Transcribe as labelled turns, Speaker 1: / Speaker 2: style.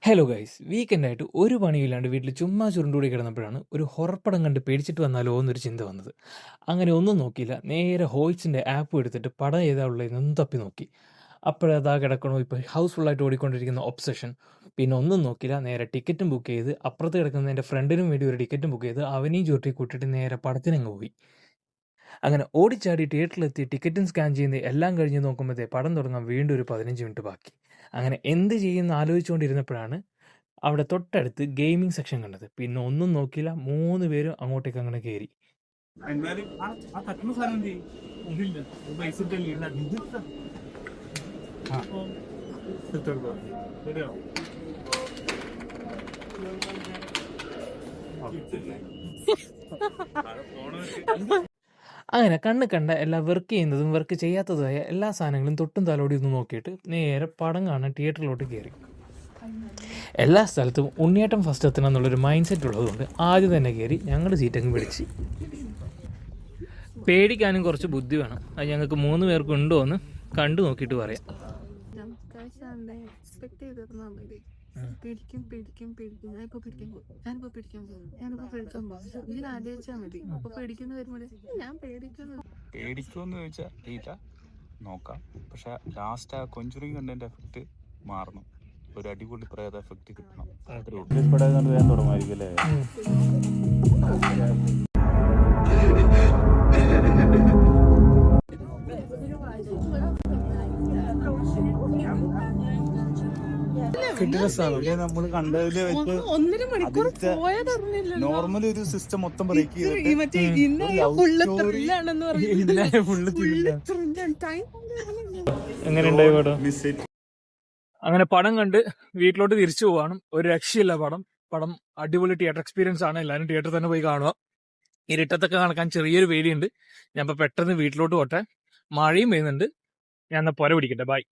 Speaker 1: Hello guys, വീക്കെൻഡായിട്ട് ഒരു പണിയില്ലാണ്ട് വീട്ടിൽ ചുമ്മാ ചുരുണ്ടുകൂടി കിടന്നപ്പോഴാണ് ഒരു ഹൊറർ പടം കണ്ട് പേടിച്ചിട്ട് വന്നാലോ എന്നൊരു ചിന്ത വന്നത്. അങ്ങനെ ഒന്നും നോക്കിയില്ല, നേരെ ഹോയ്സിൻ്റെ ആപ്പ് എടുത്തിട്ട് പടം ഏതാ ഉള്ളതെന്നൊന്ന് തപ്പി നോക്കി. അപ്പോഴതാ കിടക്കണോ ഇപ്പോൾ ഹൗസ്ഫുള്ളായിട്ട് ഓടിക്കൊണ്ടിരിക്കുന്ന ഒബ്സഷൻ. പിന്നെ ഒന്നും നോക്കിയില്ല, നേരെ ടിക്കറ്റും ബുക്ക് ചെയ്ത് അപ്പുറത്ത് കിടക്കുന്ന എൻ്റെ ഫ്രണ്ടിനും വേണ്ടി ഒരു ടിക്കറ്റും ബുക്ക് ചെയ്ത് അവനെയും ചുരുട്ടി കൂട്ടിയിട്ട് നേരെ പടത്തിനങ്ങ് പോയി. അങ്ങനെ ഓടിച്ചാടി തിയേറ്ററിലെത്തി ടിക്കറ്റും സ്കാൻ ചെയ്യുന്ന എല്ലാം കഴിഞ്ഞ് നോക്കുമ്പോഴത്തേ പടം തുടങ്ങാൻ വീണ്ടും ഒരു 15 മിനിറ്റ് ബാക്കി. അങ്ങനെ എന്ത് ചെയ്യുമെന്ന് ആലോചിച്ചുകൊണ്ടിരുന്നപ്പോഴാണ് അവിടെ തൊട്ടടുത്ത് ഗെയിമിംഗ് സെക്ഷൻ കണ്ടത്. പിന്നെ ഒന്നും നോക്കിയില്ല, 3 പേരും അങ്ങോട്ടേക്ക് അങ്ങനെ കയറി. അങ്ങനെ കണ്ണ് കണ്ട എല്ലാ വർക്ക് ചെയ്യുന്നതും വർക്ക് ചെയ്യാത്തതുമായ എല്ലാ സാധനങ്ങളും തൊട്ടും തലോടി ഒന്ന് നോക്കിയിട്ട് നേരെ പടം കാണാൻ തിയേറ്ററിലോട്ട് കയറി. എല്ലാ സ്ഥലത്തും ഉണ്ണിയേട്ടൻ ഫസ്റ്റ് എത്തണം എന്നുള്ളൊരു മൈൻഡ് സെറ്റ് ഉള്ളതുകൊണ്ട് ആദ്യം തന്നെ കയറി ഞങ്ങളുടെ സീറ്റങ്ങ് പിടിച്ച്. പേടിക്കാനും കുറച്ച് ബുദ്ധി വേണം. അത് ഞങ്ങൾക്ക് 3 പേർക്കും ഉണ്ടോ എന്ന് കണ്ടു നോക്കിയിട്ട് പറയാം.
Speaker 2: പേടിക്കുമെന്ന് ചോദിച്ചാൽ ഇല്ല, നോക്കാം. പക്ഷെ ലാസ്റ്റ് ആ കൊഞ്ചുറിങ് കണ്ടതിന്റെ എഫക്റ്റ് മാറണം, ഒരു അടിപൊളി പ്രേത എഫക്റ്റ് കിട്ടണം. വേഗം തുടങ്ങുമായിരിക്കും അല്ലേ? നമ്മള് കണ്ടതില് വെച്ച് 1.5 മണിക്കൂർ നോർമൽ ഒരു സിസ്റ്റം മൊത്തം ബ്രേക്ക് ചെയ്തിട്ട്
Speaker 1: എങ്ങനെയുണ്ടായി പടം? അങ്ങനെ പടം കണ്ട് വീട്ടിലോട്ട് തിരിച്ചു പോവാണ്. ഒരു രക്ഷയില്ല പടം അടിപൊളി തിയേറ്റർ എക്സ്പീരിയൻസ് ആണ്. എല്ലാവരും തിയേറ്ററിൽ തന്നെ പോയി കാണുക. ഇരുട്ടത്തൊക്കെ നടക്കാൻ ചെറിയൊരു പേടിയുണ്ട്. ഞാൻ ഇപ്പൊ പെട്ടെന്ന് വീട്ടിലോട്ട് പോട്ടെ, മഴയും പെയ്യുന്നുണ്ട്. ഞാൻ എന്നാ പുര പിടിക്കട്ടെ. ബൈ.